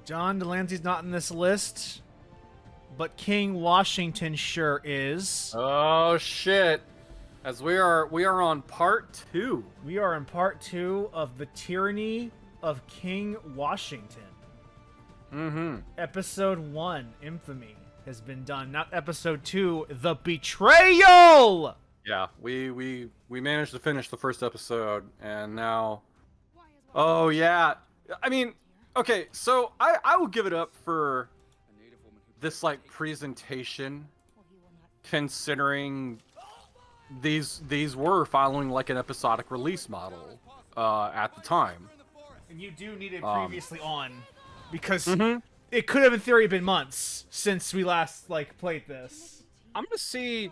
John Delancey's not in this list, but King Washington sure is. Oh shit! As we are on part 2. We are in part 2 of the Tyranny of King Washington. Episode 1, Infamy, has been done. Not episode 2, The Betrayal! Yeah, we managed to finish the first episode, and now... Oh, yeah. I mean, okay, so I will give it up for this, like, presentation, considering these were following, like, an episodic release model at the time. And you do need it previously on, because it could have, in theory, been months since we last, like, played this. I'm gonna see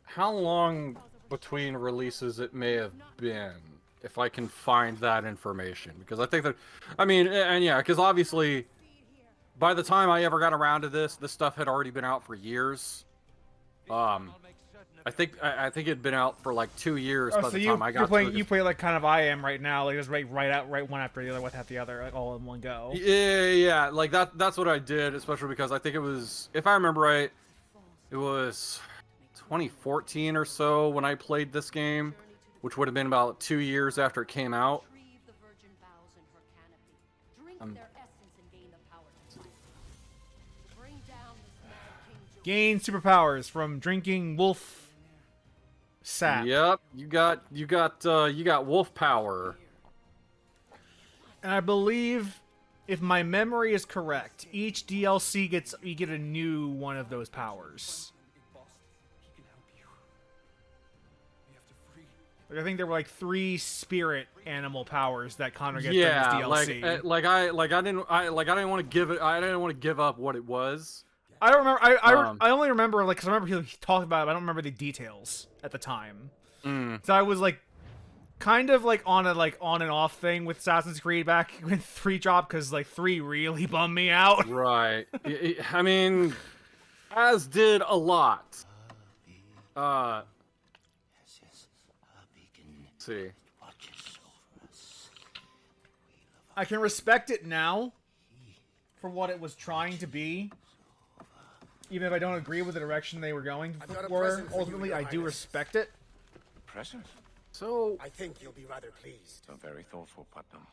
how long between releases it may have been, if I can find that information, because I think that, I mean, and yeah, because obviously, by the time I ever got around to this stuff had already been out for years. I think it had been out for like 2 years by the time I got to it. You play like kind of I am right now, like just right one after the other, one after the other, like all in one go. Yeah, like that's what I did, especially because I think it was, if I remember right, it was 2014 or so when I played this game, which would have been about 2 years after it came out. Gain superpowers from drinking wolf sap. Yep, you got wolf power. And I believe, if my memory is correct, each DLC you get a new one of those powers. Like, I think there were like 3 spirit animal powers that Connor gets in this DLC. I didn't want to give up what it was. I don't remember. I only remember, like, because I remember he talked about it, but I don't remember the details at the time. So I was like, kind of like on and off thing with Assassin's Creed back when 3 dropped, because like 3 really bummed me out. Right. I mean, as did a lot. Let's see. I can respect it now for what it was trying to be. Even if I don't agree with the direction they were going for, ultimately, I do respect it. Present? So, I think you'll be rather pleased. So very thoughtful, Putnam.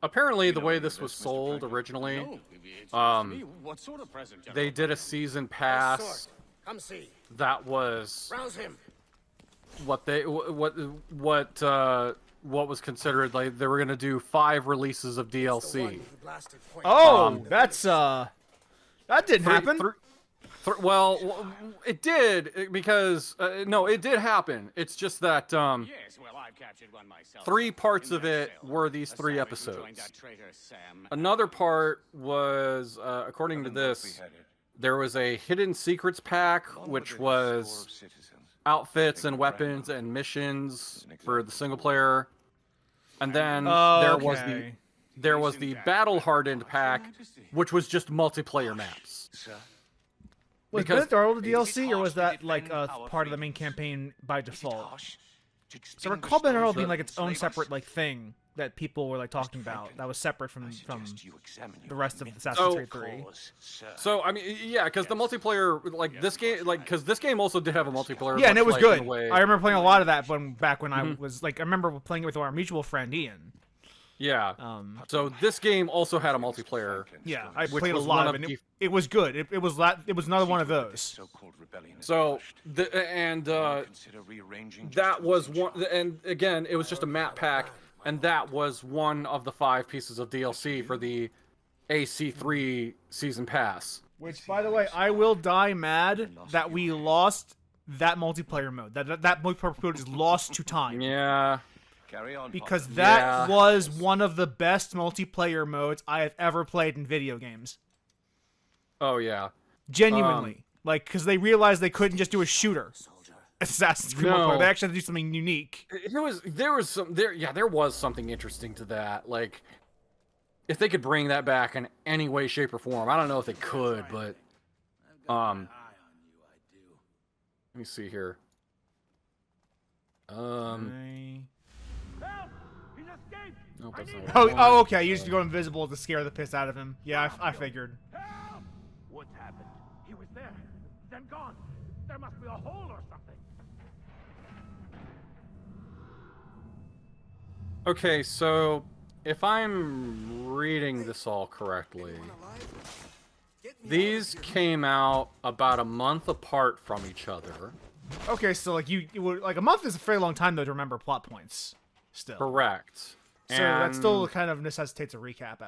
Apparently, the way this was sold originally, What sort of present, they did a season pass Come see. that was Rouse him. what was considered, like, they were gonna do 5 releases of DLC. Oh, that didn't happen. Well, it did, because no, it did happen. It's just that Yes, well, I've captured one myself. 3 parts of it were these 3 episodes. Another part was, according to this, there was a hidden secrets pack, which was outfits and weapons and missions for the single player, and then there was the battle hardened pack, which was just multiplayer maps. Was Bennett Darrell the DLC, or was that like part of the main campaign by default? So I recall Bennett Darrell being like its own separate like thing that people were like talking about that was separate from the rest of Assassin's Creed 3. So I mean, yeah, because the multiplayer, like this game, like because this game also did have a multiplayer. Yeah, and it was good. I remember playing a lot of that back when I was like, I remember playing it with our mutual friend Ian. Yeah. So this game also had a multiplayer. Yeah, I played a lot of it. It was good. It was another one of those. So that was one. And again, it was just a map pack, and that was one of the 5 pieces of DLC for the AC3 season pass. Which, by the way, I will die mad that we lost that multiplayer mode. That multiplayer mode is lost to time. Yeah. Because that was one of the best multiplayer modes I have ever played in video games. Oh, yeah. Genuinely. Like, because they realized they couldn't just do a shooter. Assassin's Creed multiplayer. They actually had to do something unique. There was something interesting to that. Like, if they could bring that back in any way, shape, or form. I don't know if they could, but... Let me see here. Nope, that's not what Oh, I want. okay. You just go invisible to scare the piss out of him. Yeah, I figured. What's happened? He was there, then gone. There must be a hole or something. Okay, so if I'm reading this all correctly, these came out about a month apart from each other. Okay, so like you would like a month is a very long time though to remember plot points. Still. Correct. So that still kind of necessitates a recap.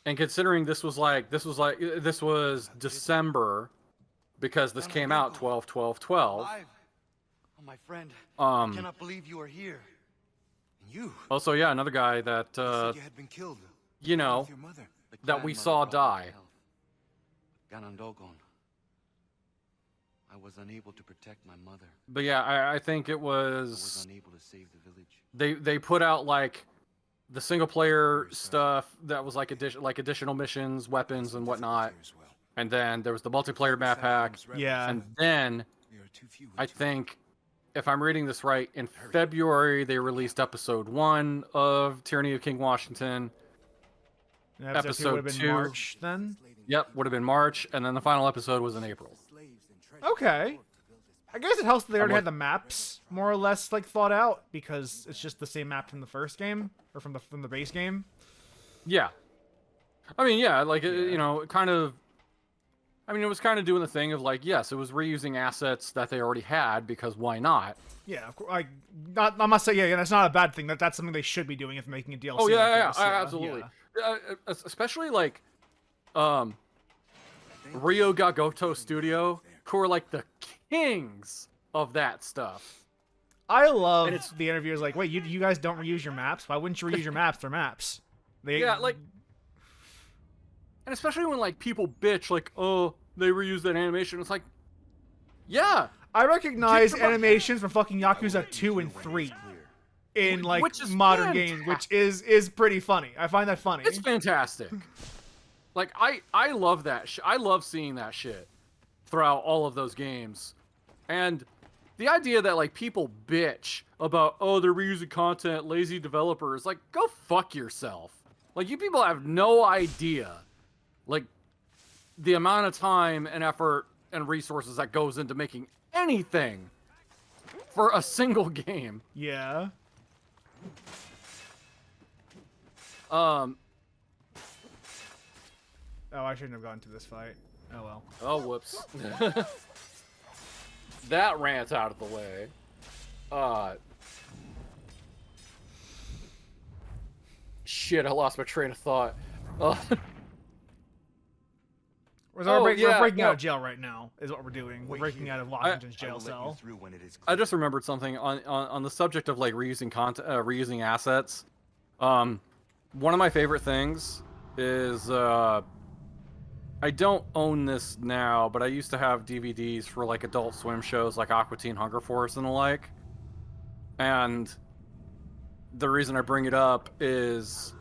And considering this was December, because this came out 12/12/12. Oh, my friend. Um, I cannot believe you are here. And you. Also, yeah, another guy that said you had been killed. you know, With your mother. The that we clan saw mother brought die. me health. Ganondogon. I was unable to protect my mother. But yeah, I think it I was was unable to save the village. they put out like the single player stuff that was like additional missions, weapons, and whatnot. And then there was the multiplayer map pack. Yeah. And then I think, if I'm reading this right, in February they released episode 1 of Tyranny of King Washington. Episode would have been 2. March then. Yep, would have been March, and then the final episode was in April. Okay. I guess it helps that they already had the maps more or less like thought out because it's just the same map from the first game or from the base game. Yeah. I mean, yeah, like you know, kind of. I mean, it was kind of doing the thing of like, yes, it was reusing assets that they already had because why not? Yeah, of course. I'm not saying that's not a bad thing. That's something they should be doing if making a DLC. Oh yeah, like this, absolutely. Especially like, Rio Gagoto Studio, who are like the kings of that stuff. I love the interviewers like, wait, you guys don't reuse your maps? Why wouldn't you reuse your maps? They're maps. Yeah, like, and especially when like people bitch like, oh, they reused that animation. It's like, yeah, I recognize animations from fucking Yakuza 2 and 3 in like modern games, which is pretty funny. I find that funny. It's fantastic. Like I love that. I love seeing that shit throughout all of those games, and the idea that like people bitch about, oh, they're reusing content, lazy developers, like, go fuck yourself. Like, you people have no idea, like, the amount of time and effort and resources that goes into making anything for a single game. Yeah. Oh, I shouldn't have gone to this fight. Oh well. Oh, whoops. That rant out of the way. Shit, I lost my train of thought. We're breaking out of jail right now, is what we're doing. We're breaking out of Washington's jail cell. I just remembered something on the subject of like reusing content, reusing assets. One of my favorite things is I don't own this now, but I used to have DVDs for like Adult Swim shows like Aqua Teen Hunger Force and the like. And the reason I bring it up is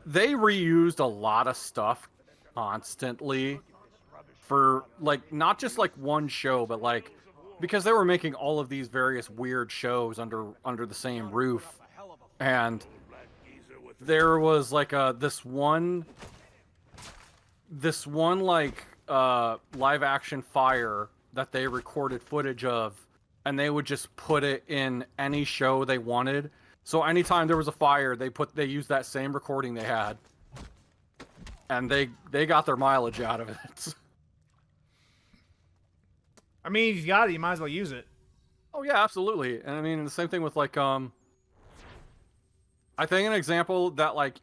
they reused a lot of stuff constantly for like not just like one show, but like because they were making all of these various weird shows under the same roof. And there was like this one like live action fire that they recorded footage of, and they would just put it in any show they wanted. So anytime there was a fire, they used that same recording they had, and they got their mileage out of it. I mean, if you got it, you might as well use it. Oh yeah, absolutely. And I mean the same thing with like I think an example that like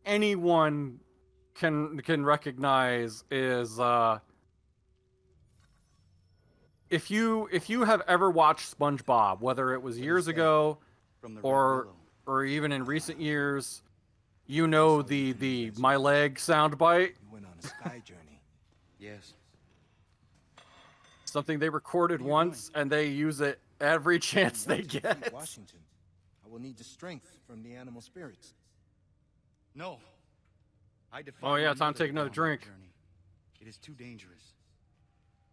anyone can recognize is if you have ever watched SpongeBob, whether it was years ago or even in recent years, you know the my leg soundbite. You went on a sky journey. Yes. Something they recorded once and they use it every chance they get. Washington. I will need the strength from the animal spirits. No. Oh yeah, time to take another drink. Journey. It is too dangerous.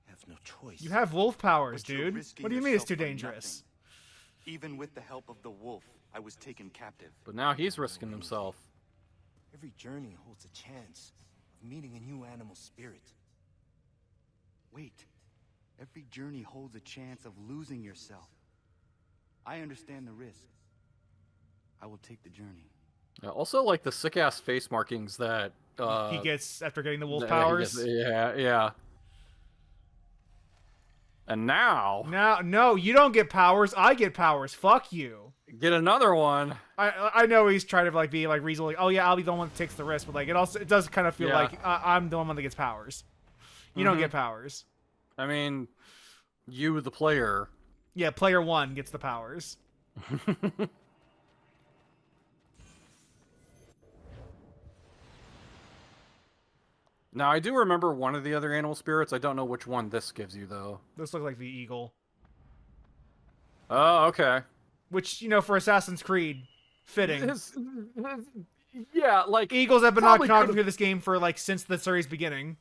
I have no choice. You have wolf powers, But you're dude. risking What do you mean it's yourself too for dangerous? nothing. Even with the help of the wolf, I was taken captive. But now he's risking himself. Every journey holds a chance of meeting a new animal spirit. Wait. Every journey holds a chance of losing yourself. I understand the risk. I will take the journey. Also, like the sick-ass face markings that he gets after getting the wolf that powers. Yeah. And now, No, you don't get powers. I get powers. Fuck you. get another one. I know he's trying to like be like reasonable. Like, oh yeah, I'll be the one that takes the risk, but like it does kind of feel like I'm the one that gets powers. You don't get powers. I mean, you the player. Yeah, player 1 gets the powers. Now, I do remember one of the other animal spirits. I don't know which one this gives you, though. This looks like the eagle. Oh, okay. Which, for Assassin's Creed, fitting. Yeah, like... Eagles have been iconography for this game for, like, since the series beginning.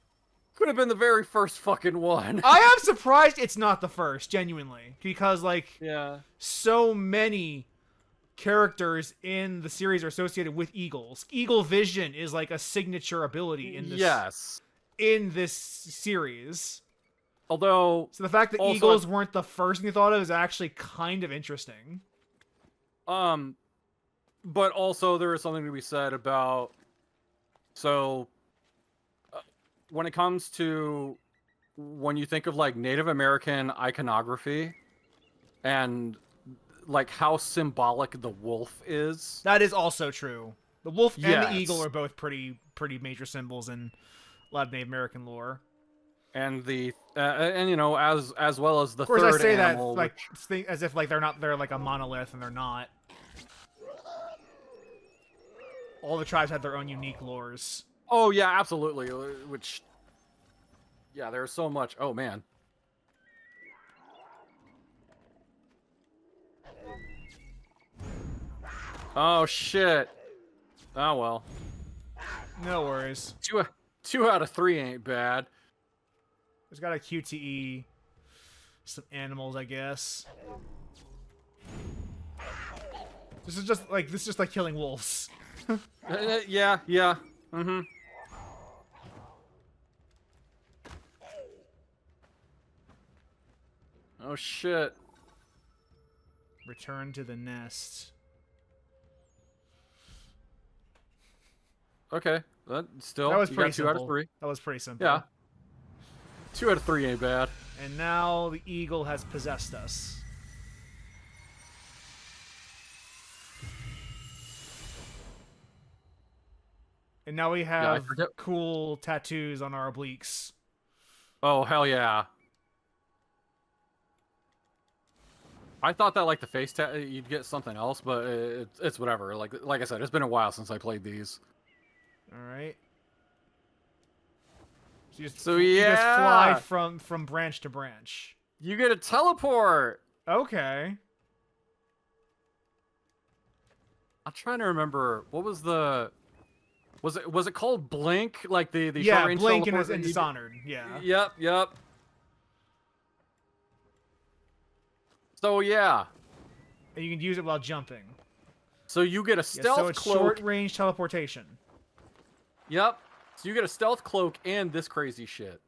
Could have been the very first fucking one. I am surprised it's not the first, genuinely. Because, like, Yeah. so many characters in the series are associated with eagles. Eagle vision is like a signature ability in this in this series. Although, so the fact that eagles weren't the first thing you thought of is actually kind of interesting. But also there is something to be said about when it comes to when you think of like Native American iconography and like how symbolic the wolf is. That is also true. The wolf and the eagle are both pretty major symbols in a lot of Native American lore. And the as well as the of course, third I say animal, that like as if like they're like a monolith, and they're not. All the tribes have their own unique lores. Oh yeah, absolutely. Which, yeah, there's so much. Oh man. Oh shit. Oh well. No worries. Two out of 3 ain't bad. There's got a QTE. Some animals, I guess. This is just like killing wolves. Yeah. Mm-hmm. Oh shit. Return to the nest. Okay, that still. That was you pretty got 2 simple. out of 3. That was pretty simple. Yeah. 2 out of 3 ain't bad. And now the eagle has possessed us. And now we have cool tattoos on our obliques. Oh hell yeah! I thought that like the face tat you'd get something else, but it's whatever. Like I said, it's been a while since I played these. All right. So you just fly from branch to branch. You get a teleport. Okay. I'm trying to remember what was the. Was it called Blink? Like the yeah, short range Blink teleport and Dishonored. Yeah. Yep. So yeah. And you can use it while jumping. So you get a stealth so it's cloak. Short range teleportation. Yep. So you get a stealth cloak and this crazy shit.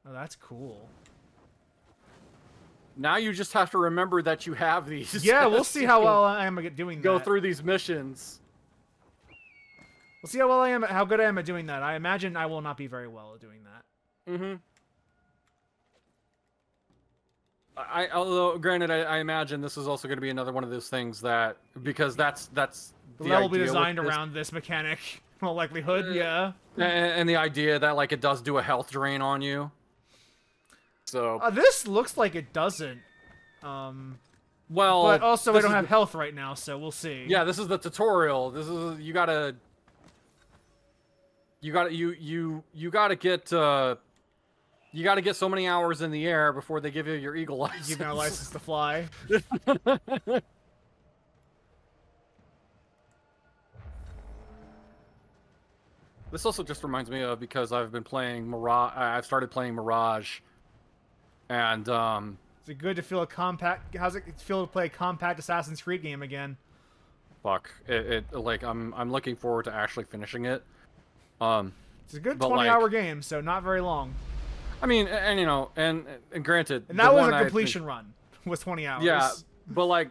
Oh, that's cool. Now you just have to remember that you have these. Yeah, we'll see how well I am at doing that. Go through these missions. We'll see how good I am at doing that. I imagine I will not be very well at doing that. Mm-hmm. Although, granted, I imagine this is also going to be another one of those things that because that's the level will be designed around this mechanic, in all likelihood. Yeah. And the idea that like it does do a health drain on you. So this looks like it doesn't. Well, but also I don't have health right now, so we'll see. Yeah, this is the tutorial. This is you gotta get so many hours in the air before they give you your eagle license. You got a license to fly. This also just reminds me of because I've been playing Mirage. I've started playing Mirage, and is it good to feel a compact? How's it feel to play a compact Assassin's Creed game again? fuck. Like I'm looking forward to actually finishing it. It's a good 20-hour game, so not very long. I mean, and you know, and granted, And that was a completion run. Was 20 hours. Yeah, but like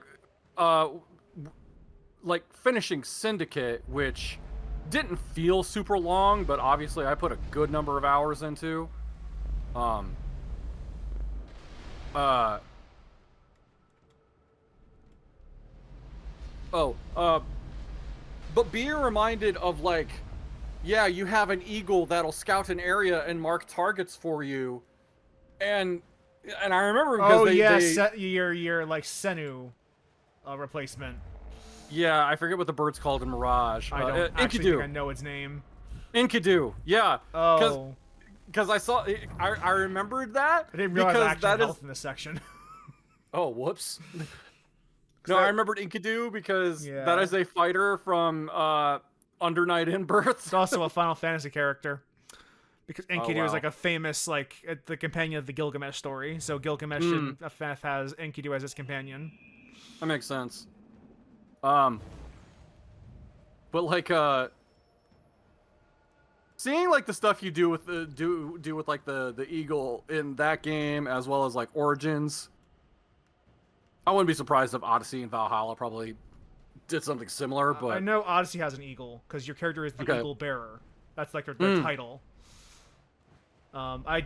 finishing Syndicate, which didn't feel super long, but obviously I put a good number of hours into. But being reminded of like, yeah, you have an eagle that'll scout an area and mark targets for you, and I remember because your like Senu replacement. Yeah, I forget what the bird's called in Mirage. I don't actually think I know its name. Enkidu, yeah. Oh. Because I saw, I remembered that. I didn't realize action health in this section. Oh, whoops. No, I remembered Enkidu because that is a fighter from Under Night in Birth. It's also a Final Fantasy character. Because Enkidu is like a famous, like, the companion of the Gilgamesh story. So Gilgamesh in FF has Enkidu as his companion. That makes sense. But like, seeing like the stuff you do with the do with like the eagle in that game, as well as like Origins, I wouldn't be surprised if Odyssey and Valhalla probably did something similar. But I know Odyssey has an eagle because your character is the eagle bearer. That's like their title. I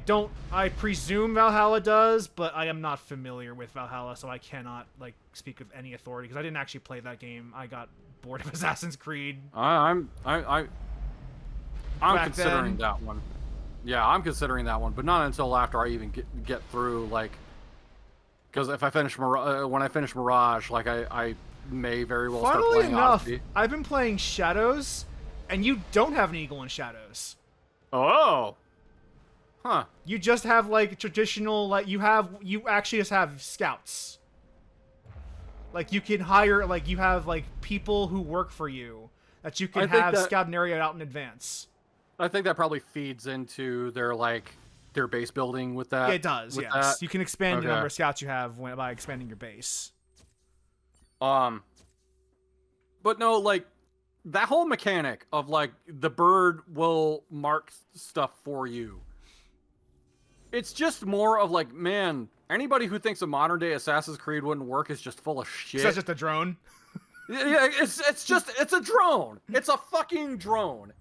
presume Valhalla does, but I am not familiar with Valhalla, so I cannot like speak with any authority because I didn't actually play that game. I got bored of Assassin's Creed. I'm considering that one. Yeah, I'm considering that one, but not until after I even get through like, because if I finish when I finish Mirage, like I may very well start playing Odyssey. I've been playing Shadows, and you don't have an eagle in Shadows. Oh. Huh. You just have like traditional, like you actually just have scouts. Like you can hire, like you have like people who work for you that you can have scout an area out in advance. I think that probably feeds into their base building with that. It does, yes. You can expand the number of scouts you have by expanding your base. But no, like that whole mechanic of like the bird will mark stuff for you. It's just more of like, man, anybody who thinks a modern day Assassin's Creed wouldn't work is just full of shit. That's just a drone? Yeah, it's a drone. It's a fucking drone.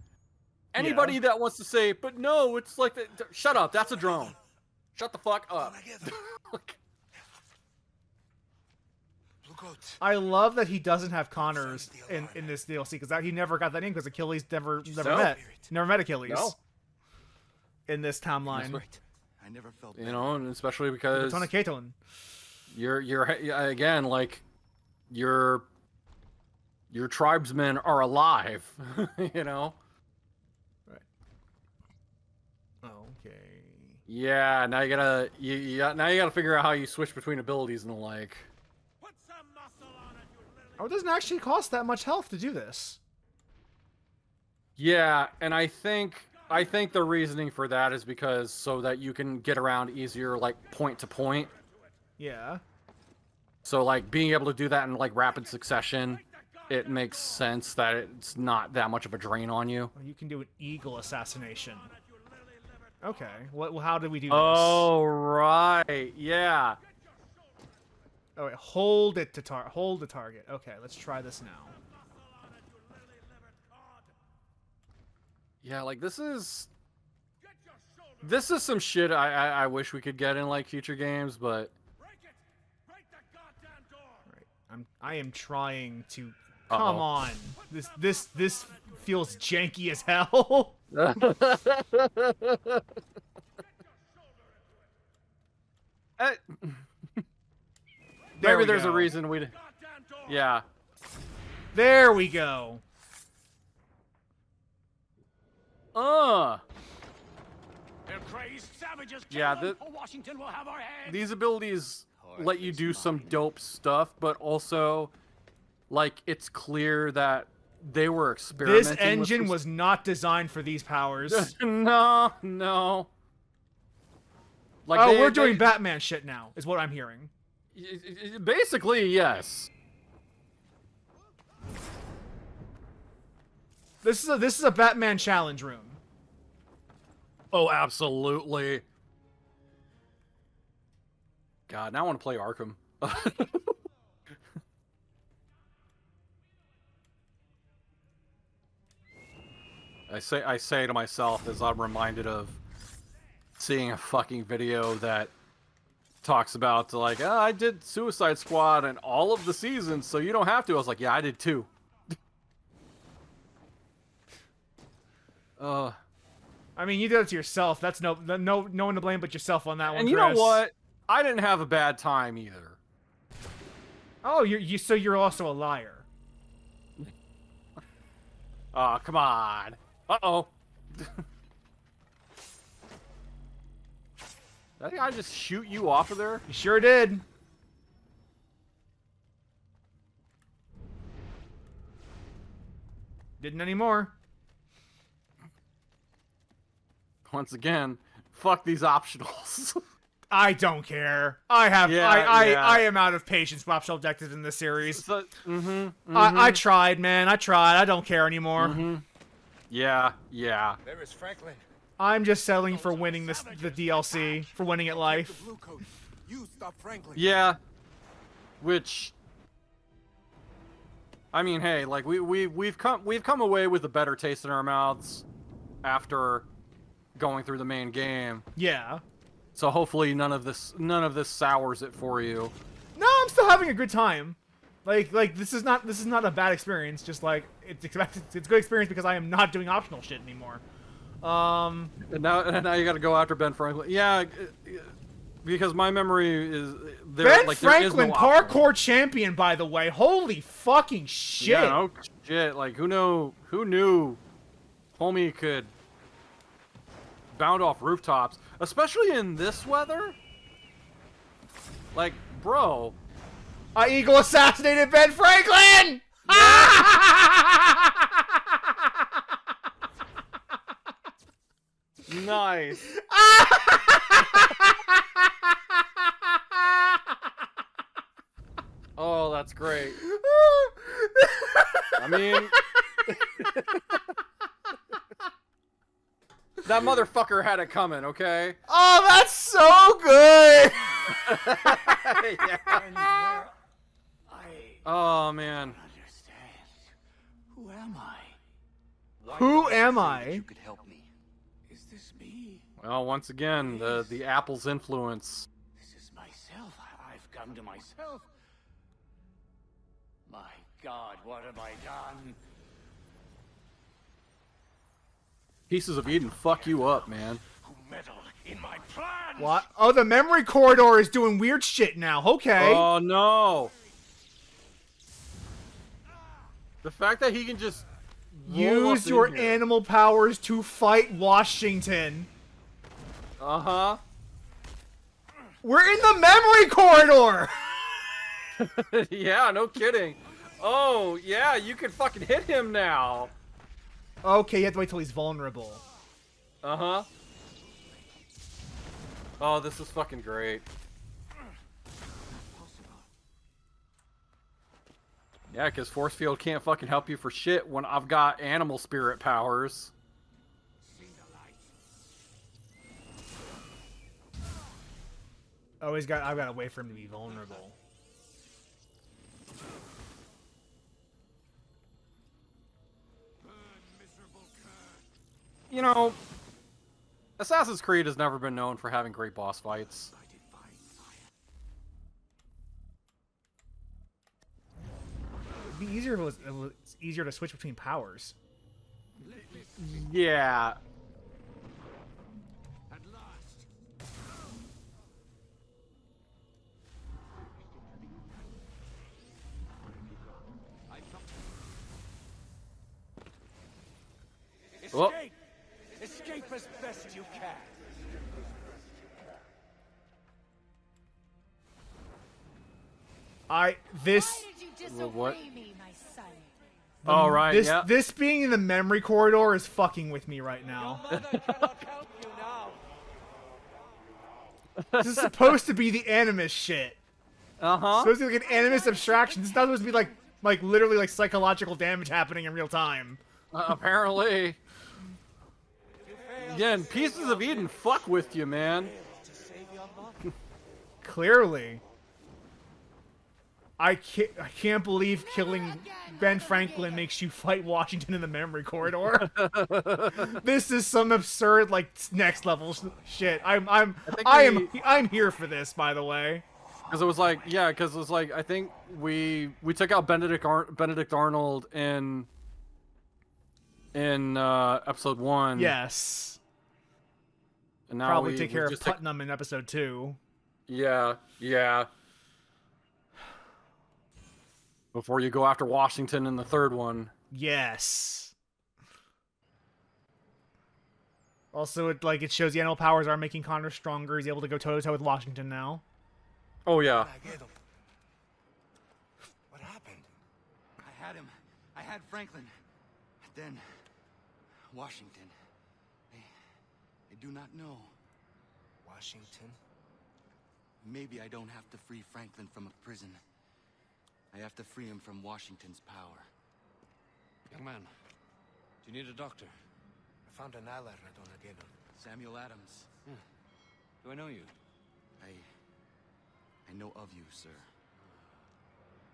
Anybody that wants to say, but no, it's like, shut up, that's a drone. Shut the fuck up. I love that he doesn't have Connors in this DLC, because he never got that name because Achilles never met Achilles. No. In this timeline. That's right. I never felt you know, and especially because you're again like your tribesmen are alive, you know. Right. Okay. Yeah, now you gotta figure out how you switch between abilities and the like. Oh, it doesn't actually cost that much health to do this. Yeah, and I think the reasoning for that is because so that you can get around easier, like point to point. Yeah. So like being able to do that in like rapid succession, it makes sense that it's not that much of a drain on you. You can do an eagle assassination. Okay. Well, how did we do this? Oh right, yeah. Oh wait, hold the target. Okay, let's try this now. Yeah, like this is some shit I wish we could get in like future games, but right. I am trying to come on. This feels janky as hell. Maybe there's a reason we. Yeah. There we go. Yeah, Washington will have our heads. These abilities let you do some dope stuff, but also, like, it's clear that they were experimenting. This engine was not designed for these powers. No. Like we're doing Batman shit now, is what I'm hearing. Basically, yes. This is a Batman challenge room. Oh, absolutely. God, now I want to play Arkham. I say to myself as I'm reminded of seeing a fucking video that talks about like, oh, I did Suicide Squad and all of the seasons, so you don't have to. I was like, yeah, I did too. I mean, you did it to yourself. That's no one to blame but yourself on that one. And you know what? I didn't have a bad time either. Oh, so you're also a liar. Oh, come on. Uh-oh. I think I just shoot you off of there. You sure did. Didn't anymore. Once again, fuck these optionals. I don't care. I am out of patience with optional objectives in this series. So, I tried, man. I tried. I don't care anymore. Yeah. There is Franklin. I'm just settling for winning the DLC, for winning at life. Blue coat. You stop Franklin. Yeah. Which, I mean, hey, like we've come away with a better taste in our mouths after going through the main game. Yeah. So hopefully none of this sours it for you. No, I'm still having a good time. Like this is not a bad experience. Just like it's a good experience because I am not doing optional shit anymore. And now you got to go after Ben Franklin. Yeah, because my memory is there. Ben like, Franklin, there is no parkour optional. champion, by the way. Holy fucking shit! Yeah, no shit. Like who knew, homie could bound off rooftops, especially in this weather. Like, bro. I eagle assassinated Ben Franklin! Nice. Oh, that's great. I mean, that motherfucker had it coming, okay? Oh, that's so good! Yeah. Oh, man. Who am I? Who am I? You could help me. Is this me? Well, once again, the Apple's influence. This is myself. I've come to myself. My God, what have I done? Pieces of Eden fuck you up, man. Who meddled in my plans? What? Oh, the memory corridor is doing weird shit now. Okay. Oh, no. The fact that he can just roll Use up your in here. animal powers to fight Washington. Uh-huh. We're in the memory corridor! Yeah, no kidding. Oh, yeah, you can fucking hit him now. Okay, you have to wait till he's vulnerable. Uh-huh. Oh, this is fucking great. Yeah, because Force Field can't fucking help you for shit when I've got animal spirit powers. Oh, I've got to wait for him to be vulnerable. You know, Assassin's Creed has never been known for having great boss fights. It'd be easier if it was easier to switch between powers. Yeah. Well, Escape as best you can. This Why did you disobey what? me, my son? all right, this yeah. this being in the memory corridor is fucking with me right now. Mother cannot help you now. This is supposed to be the animus shit. Uh-huh. Supposed to be like an animus abstraction. This is not supposed to be like literally like psychological damage happening in real time. Apparently. Again, Pieces of Eden fuck with you, man. Clearly. I can't believe killing Ben Franklin makes you fight Washington in the memory corridor. This is some absurd, like, next level shit. I'm here for this, by the way. Because it was like, yeah, because it was like, I think we took out Benedict Arnold in episode 1. Yes. And now probably take care of Putnam in episode 2. Yeah, yeah. Before you go after Washington in the third one. Yes. Also, it shows the animal powers are making Connor stronger. He's able to go toe-to-toe with Washington now. Oh, yeah. What happened? I had him. I had Franklin. Then, Washington. I do not know. Washington? Maybe I don't have to free Franklin from a prison. I have to free him from Washington's power. Young man, do you need a doctor? I found an ally, Don Aguero. Samuel Adams. Yeah. Do I know you? I know of you, sir.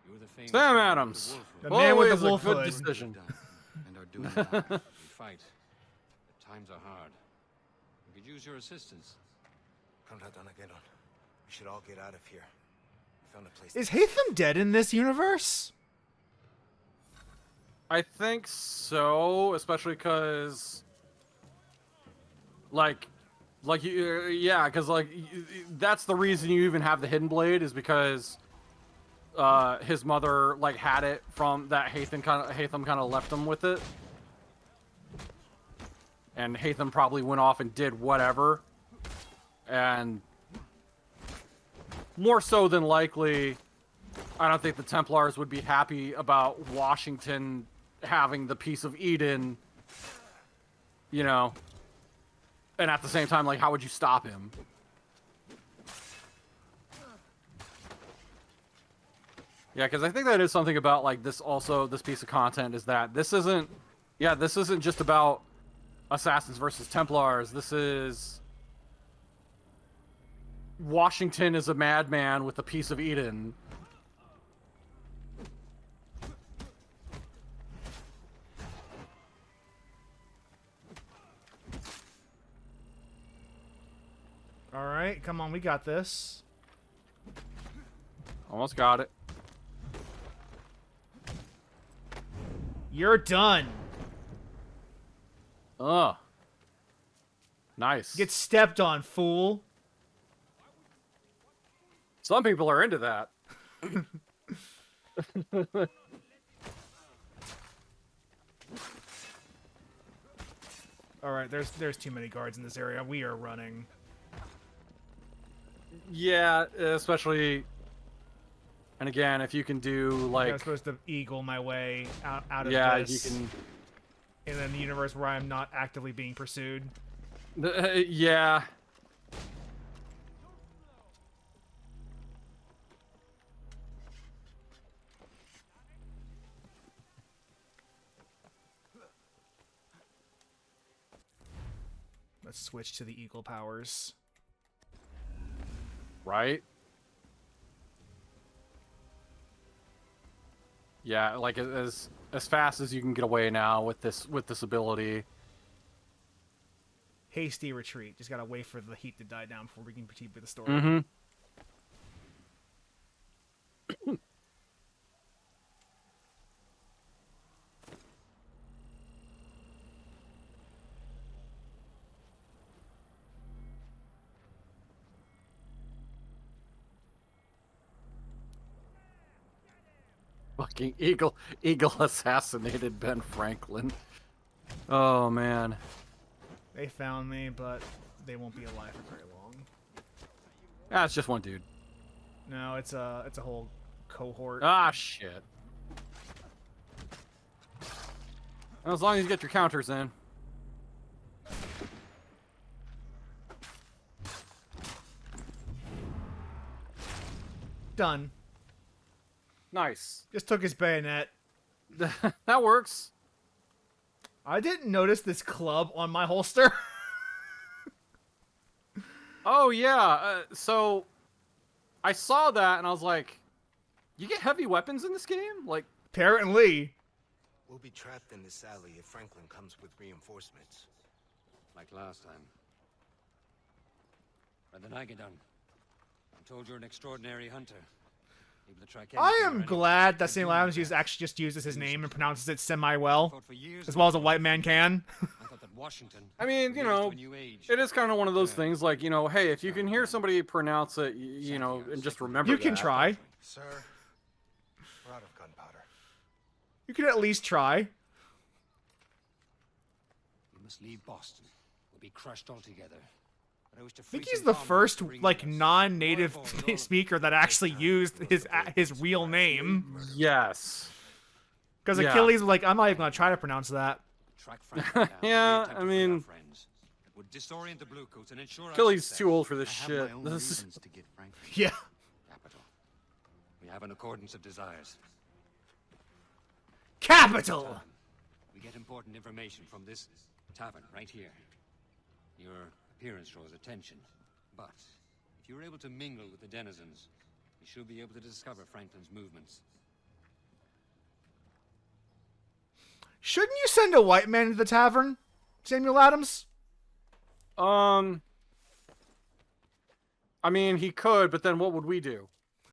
You were the famous Sam Adams. The man with the Always a wolf good hood. decision. And are doing now. We fight. The times are hard. We could use your assistance. Conrad Don Aguero. We should all get out of here. We found a place. Is Hatham dead in this universe? I think so, especially because, yeah, because that's the reason you even have the hidden blade is because his mother had it from that Hatham kind of left him with it, and Hatham probably went off and did whatever, and more so than likely, I don't think the Templars would be happy about Washington having the piece of Eden, and at the same time, how would you stop him? Yeah, because I think that is something about, this piece of content is that this isn't just about Assassins versus Templars. This is Washington is a madman with a piece of Eden. All right, come on, we got this. Almost got it. You're done. Ugh. Nice. Get stepped on, fool. Some people are into that. All right, there's too many guards in this area. We are running. Yeah, especially, and again, if you can do I'm supposed to eagle my way out of this. You can. In a universe where I'm not actively being pursued. Yeah. Let's switch to the eagle powers. Right? Yeah, as fast as you can get away now with this ability. Hasty retreat. Just gotta wait for the heat to die down before we can proceed with the story. Mm-hmm. Fucking Eagle assassinated Ben Franklin. Oh man. They found me, but they won't be alive for very long. Ah, it's just one dude. No, it's a whole cohort. Ah, shit. As long as you get your counters in. Done. Nice. Just took his bayonet. That works. I didn't notice this club on my holster. Oh yeah, so I saw that and I was like, you get heavy weapons in this game? Like, Apparently. We'll be trapped in this alley if Franklin comes with reinforcements. Like last time. But then I get done. I'm told you're an extraordinary hunter. Able to track I anything or am anyone. glad that Samuel Adams actually just uses his name and pronounces it semi-well, as well as a white man can. I thought that Washington. I mean, you know, to a new age. it is kind of one of those things. Like, you know, hey, if you can hear somebody pronounce it, you know, and just remember You can that. try. Sir, we're out of gunpowder. You can at least try. You must leave Boston. We'll be crushed altogether. But I wish to I think free he's some the comrades first, to bring like, with us. non-native Wonderful, speaker that actually used his real name. Yes. Because Yeah. Achilles was like, I'm not even going to try to pronounce that. Track Franklin down. Yeah, We attempt I to free mean- our friends. It would disorient the Bluecoats and ensure our Achilles success. too old for this I have shit. my own This is reasons to get Franklin. Yeah. Capital. We have an accordance of desires. Capital! We get important information from this tavern right here. Your appearance draws attention, but if you're able to mingle with the denizens, you should be able to discover Franklin's movements. Shouldn't you send a white man to the tavern, Samuel Adams? I mean, he could, but then what would we do?